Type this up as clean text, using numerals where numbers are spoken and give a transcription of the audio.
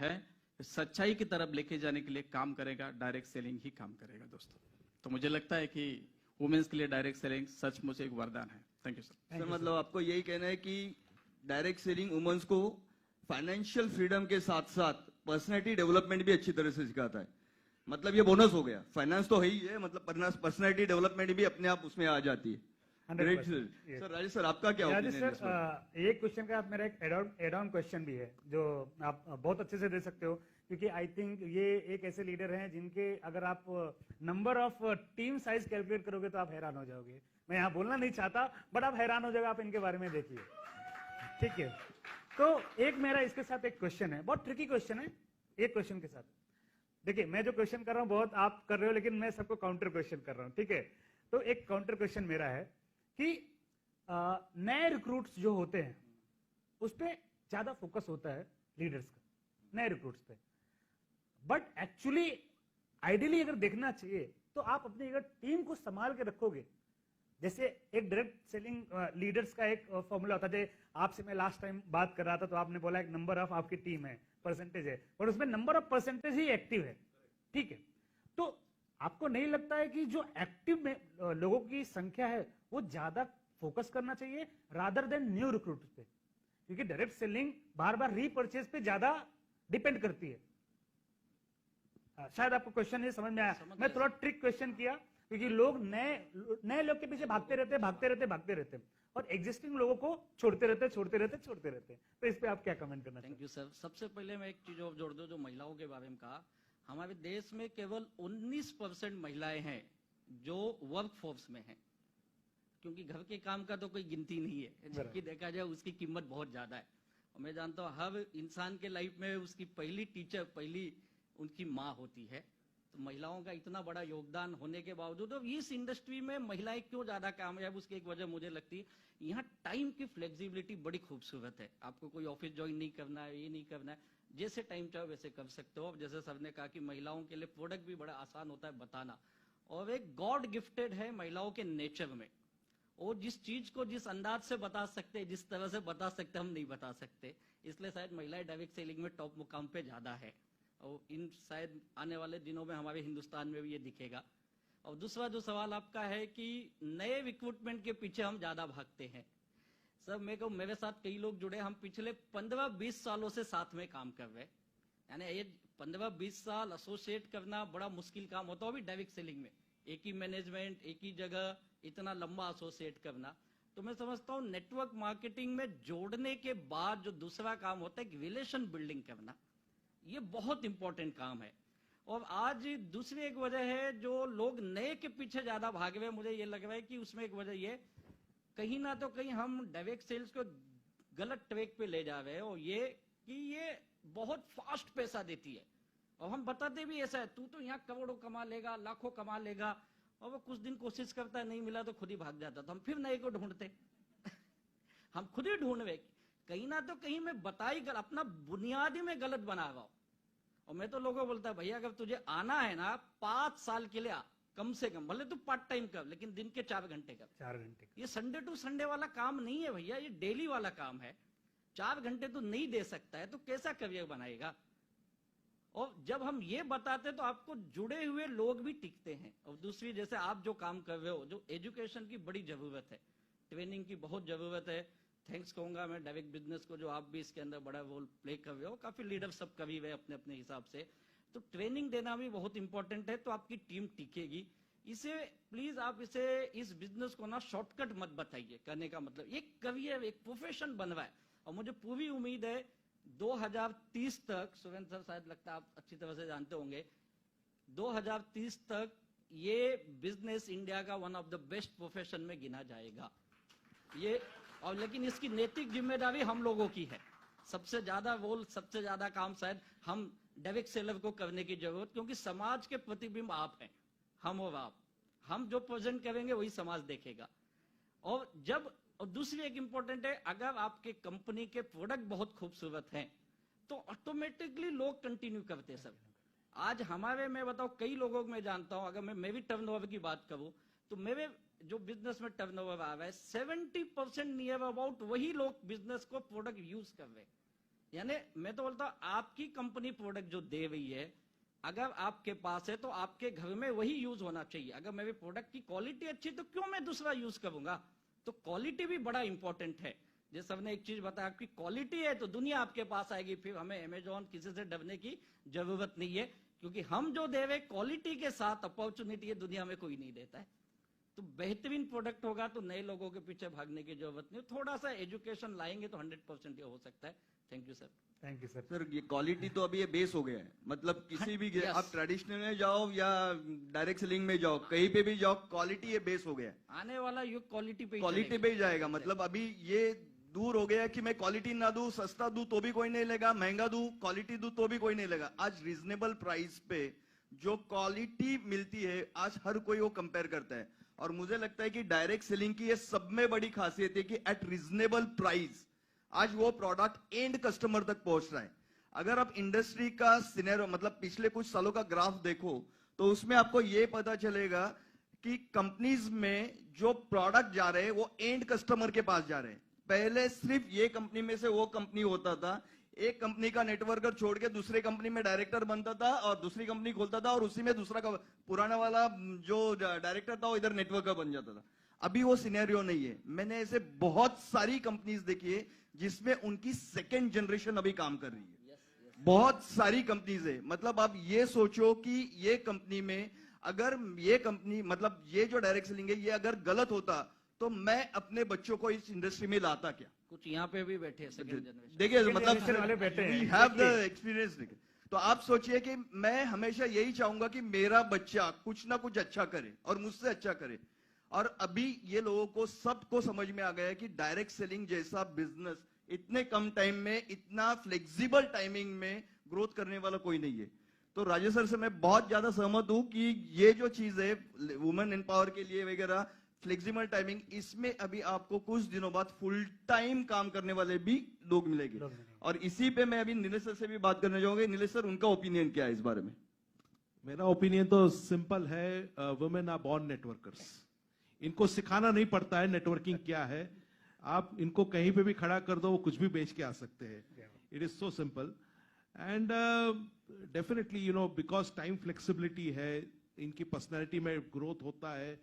है, सच्चाई की तरफ लेके जाने के लिए काम करेगा, डायरेक्ट सेलिंग ही काम करेगा दोस्तों। तो मुझे लगता है कि वुमेन्स के लिए डायरेक्ट सेलिंग सचमुच एक वरदान है। Thank you sir. मतलब आपको यही कहना है कि डायरेक्ट सेलिंग वुमेन्स को फाइनेंशियल फ्रीडम के साथ साथ पर्सनैलिटी डेवलपमेंट भी अच्छी तरह से सिखाता है। मतलब ये बोनस हो गया, फाइनेंस तो है ही है, मतलब पर्सनैलिटी डेवलपमेंट भी अपने आप उसमें आ जाती है। Great sir. राजेश सर, आपका क्या ओपिनियन है? सर एक क्वेश्चन का मेरा एक एड ऑन क्वेश्चन भी है जो आप बहुत अच्छे से दे सकते हो, क्योंकि आई थिंक ये एक ऐसे लीडर हैं जिनके अगर आप number of team size calculate करोगे तो आप हैरान हो जाओगे। मैं यहाँ बोलना नहीं चाहता, बट आप हैरान हो जाओगे, आप इनके बारे में देखिए। ठीक है, तो एक मेरा इसके साथ एक क्वेश्चन है, बहुत ट्रिकी क्वेश्चन है। एक क्वेश्चन के साथ देखिए, मैं जो क्वेश्चन कर रहा हूँ बहुत आप कर रहे हो, लेकिन मैं सबको काउंटर क्वेश्चन कर रहा हूँ। ठीक है, तो एक काउंटर क्वेश्चन मेरा है कि नए रिक्रूट्स जो होते हैं उस पर ज्यादा फोकस होता है लीडर्स का, नए रिक्रूट्स पे, बट एक्चुअली आइडियली अगर देखना चाहिए तो आप अपनी अगर टीम को संभाल के रखोगे, जैसे एक डायरेक्ट सेलिंग लीडर्स का एक फॉर्मूला होता है। आपसे मैं लास्ट टाइम बात कर रहा था तो आपने बोला एक नंबर ऑफ आपकी टीम है, परसेंटेज है, और उसमें number of percentage he active है। ठीक है, तो आपको नहीं लगता है कि जो एक्टिव में लोगों की संख्या है वो ज्यादा फोकस करना चाहिए रादर देन न्यू रिक्रूट पे? क्योंकि डायरेक्ट सेलिंग बार बार रीपर्चेज पे ज्यादा डिपेंड करती है। शायद आपको क्वेश्चन ये समझ में आया। मैं थोड़ा ट्रिक क्वेश्चन किया क्योंकि लोग नए लोग के पीछे भागते रहते और एग्जिस्टिंग लोगों को छोड़ते रहते। तो इस पे आप क्या कमेंट करना? Thank you sir. सबसे पहले मैं एक चीज और जोड़ दूं, जो महिलाओं के बारे में कहा, हमारे देश में केवल 19% महिलाएं हैं जो वर्क फोर्स में हैं, क्योंकि घर के काम का तो कोई गिनती नहीं है, जबकि देखा जाए उसकी कीमत बहुत ज्यादा है। और मैं जानता हूँ हर इंसान के लाइफ में उसकी पहली टीचर, पहली उनकी माँ होती है। तो महिलाओं का इतना बड़ा योगदान होने के बावजूद इस इंडस्ट्री में महिलाएं क्यों ज्यादा कामयाब, उसकी एक वजह मुझे लगती है यहाँ टाइम की फ्लेक्सिबिलिटी बड़ी खूबसूरत है। आपको कोई ऑफिस ज्वाइन नहीं करना है, ये नहीं करना है, जैसे टाइम चाहो वैसे कर सकते हो। जैसे सर ने कहा कि महिलाओं के लिए प्रोडक्ट भी बड़ा आसान होता है बताना, और एक गॉड गिफ्टेड है महिलाओं के नेचर में। और जिस चीज को जिस अंदाज से बता सकते, जिस तरह से बता सकते, हम नहीं बता सकते। इसलिए शायद महिलाएं डायरेक्ट सेलिंग में टॉप मुकाम पे ज्यादा है, और इन शायद आने वाले दिनों में हमारे हिंदुस्तान में भी ये दिखेगा। और दूसरा जो सवाल आपका है कि नए रिक्रूटमेंट के पीछे हम ज्यादा भागते हैं। सर मैं कहूँ, मेरे साथ कई लोग जुड़े, हम पिछले 15-20 सालों से साथ में काम कर रहे हैं। यानी ये 15-20 साल एसोसिएट करना बड़ा मुश्किल काम होता है अभी डायरेक्ट सेलिंग में, एक ही मैनेजमेंट, एक ही जगह, इतना लंबा एसोसिएट करना। तो मैं समझता हूँ नेटवर्क मार्केटिंग में जोड़ने के बाद जो दूसरा काम होता है रिलेशन बिल्डिंग करना, ये बहुत इंपॉर्टेंट काम है। और आज दूसरी एक वजह है जो लोग नए के पीछे ज्यादा भाग रहे हैं, मुझे ये लग रहा है कि उसमें एक वजह ये कहीं ना तो कहीं हम डायरेक्ट सेल्स को गलत ट्रैक पे ले जा रहे हैं, और ये कि ये बहुत फास्ट पैसा देती है। और हम बताते भी ऐसा है, तू तो यहाँ करोड़ों कमा लेगा, लाखों कमा लेगा, और वो कुछ दिन कोशिश करता है, नहीं मिला तो खुद ही भाग जाता। तो हम फिर नए को ढूंढते हम खुद ही ढूंढ रहे, कहीं ना तो कहीं मैं बताई अपना बुनियादी में गलत बना रहा हूं। और मैं तो लोगों को बोलता भैया अगर तुझे आना है ना 5 साल के लिए आ, कम से कम, भले तू पार्ट टाइम कर, लेकिन दिन के 4 घंटे कर। 4 घंटे ये संडे टू संडे वाला काम नहीं है भैया, ये डेली वाला काम है। 4 घंटे तो नहीं दे सकता है तो कैसा करियर बनाएगा? और जब हम ये बताते तो आपको जुड़े हुए लोग भी टिकते हैं। और दूसरी, जैसे आप जो काम कर रहे हो, जो एजुकेशन की बड़ी जरूरत है, ट्रेनिंग की बहुत जरूरत है। थैंक्स कहूंगा मैं डायरेक्ट बिजनेस को, जो आप भी इसके अंदर बड़ा रोल प्ले कर रहे हो, काफी लीडर सब कभी हुए अपने अपने हिसाब से। तो ट्रेनिंग देना भी बहुत इंपॉर्टेंट है, तो आपकी टीम टिकेगी। इसे प्लीज आप इस बिजनेस को ना शॉर्टकट मत बताइए। करने का मतलब एक करियर, एक प्रोफेशन बन रहा है। और मुझे पूरी उम्मीद है 2030 तक, सुरेंद्र सर शायद लगता है आप अच्छी तरह से जानते होंगे, 2030 तक ये बिजनेस इंडिया का one of the best profession में गिना जाएगा ये। और लेकिन इसकी नैतिक जिम्मेदारी हम लोगों की है। सबसे ज्यादा रोल, सबसे ज्यादा काम शायद हम डायरेक्ट सेलर को करने की जरूरत, क्योंकि समाज के प्रतिबिंब आप हैं, हम और आप। हम जो प्रेजेंट करेंगे वही समाज देखेगा। और दूसरी एक इंपॉर्टेंट है, अगर आपके कंपनी के प्रोडक्ट बहुत खूबसूरत हैं तो ऑटोमेटिकली लोग कंटिन्यू करते हैं। सब आज हमारे, मैं बताऊं, कई लोगों को मैं जानता हूं, अगर मैं मेरी टर्नओवर की बात करूं तो मेरे जो बिजनेस में टर्नओवर आ रहा है 70% नियर अबाउट वही लोग बिजनेस को प्रोडक्ट यूज कर रहे हैं। यानी मैं तो बोलता हूं आपकी कंपनी प्रोडक्ट जो दे रही है, अगर आपके पास है तो आपके घर में वही यूज होना चाहिए। अगर मेरे प्रोडक्ट की क्वालिटी अच्छी तो क्यों मैं दूसरा यूज करूंगा? तो क्वालिटी भी बड़ा इंपॉर्टेंट है। जिस सबने एक चीज बताया, आपकी क्वालिटी है तो दुनिया आपके पास आएगी, फिर हमें अमेजॉन किसी से डरने की जरूरत नहीं है, क्योंकि हम जो दे रहे क्वालिटी के साथ अपॉर्चुनिटी है दुनिया में कोई नहीं देता है। तो बेहतरीन प्रोडक्ट होगा तो नए लोगों के पीछे भागने की जरूरत नहीं, थोड़ा सा एजुकेशन लाएंगे तो 100% ये हो सकता है। Thank you sir. Thank you sir. Sir ये क्वालिटी तो अभी ये बेस हो गया है, मतलब किसी भी Yes. आप ट्रेडिशनल में जाओ या डायरेक्ट सेलिंग में जाओ, कहीं पे भी जाओ, क्वालिटी ये बेस हो गया है। आने वाला युग क्वालिटी पे ही क्वालिटी चलेगा। पे ही जाएगा। मतलब अभी ये दूर हो गया कि मैं क्वालिटी ना दूं, सस्ता दूं तो भी कोई नहीं लेगा, महंगा दूं, क्वालिटी दूं तो भी कोई नहीं लेगा। आज रीजनेबल प्राइस पे जो क्वालिटी मिलती है आज हर कोई वो कंपेयर करता है। और मुझे लगता है कि डायरेक्ट सेलिंग की ये सब में बड़ी खासियत है कि एट रीजनेबल प्राइस आज वो प्रोडक्ट एंड कस्टमर तक पहुंच रहा है। अगर आप इंडस्ट्री का सिनेरियो मतलब पिछले कुछ सालों का ग्राफ देखो तो उसमें आपको ये पता चलेगा कि कंपनीज में जो प्रोडक्ट जा रहे हैं वो एंड कस्टमर के पास जा रहे हैं। पहले सिर्फ ये कंपनी में से वो कंपनी होता था, एक कंपनी का नेटवर्कर छोड़ के दूसरे कंपनी में डायरेक्टर बनता था और दूसरी कंपनी खोलता था और उसी में दूसरा पुराना वाला जो डायरेक्टर था वो इधर नेटवर्कर बन जाता था। अभी वो सिनेरियो नहीं है। मैंने ऐसे बहुत सारी कंपनीज देखी है जिसमें उनकी सेकेंड जनरेशन अभी काम कर रही है। बहुत सारी कंपनीज है। मतलब आप ये सोचो कि ये कंपनी में अगर ये कंपनी मतलब ये जो डायरेक्ट सेलिंग है ये अगर गलत होता तो मैं अपने बच्चों को इस इंडस्ट्री में लाता क्या? कुछ यहाँ पे भी बैठे हैं सेकंड जनरेशन। देखिए generation वाले बैठे हैं। We have the experience. तो आप सोचिए कि मैं हमेशा यही चाहूंगा कि मेरा बच्चा कुछ ना कुछ अच्छा करे और मुझसे अच्छा करे। और अभी ये लोगों को सबको समझ में आ गया है कि डायरेक्ट सेलिंग जैसा बिजनेस इतने कम टाइम में इतना फ्लेक्सिबल टाइमिंग में ग्रोथ करने वाला कोई नहीं है। तो राजेश सर से मैं बहुत ज्यादा सहमत हूं कि ये जो चीज है वुमेन एम्पावर के लिए वगैरह फ्लेक्सिबल टाइमिंग, इसमें अभी आपको कुछ दिनों बाद फुल टाइम काम करने वाले भी लोग मिलेंगे। और इसी पे मैं अभी नीलेश सर से भी बात करना चाहूंगा। नीलेश सर उनका ओपिनियन क्या है इस बारे में? मेरा ओपिनियन तो सिंपल है, वुमेन आर बॉर्न नेटवर्कर्स। इनको सिखाना नहीं पड़ता है नेटवर्किंग क्या है। आप इनको कहीं पे भी खड़ा कर दो, वो कुछ भी बेच के आ सकते हैं। It is so simple and definitely because time flexibility है, इनकी पर्सनैलिटी में ग्रोथ होता है,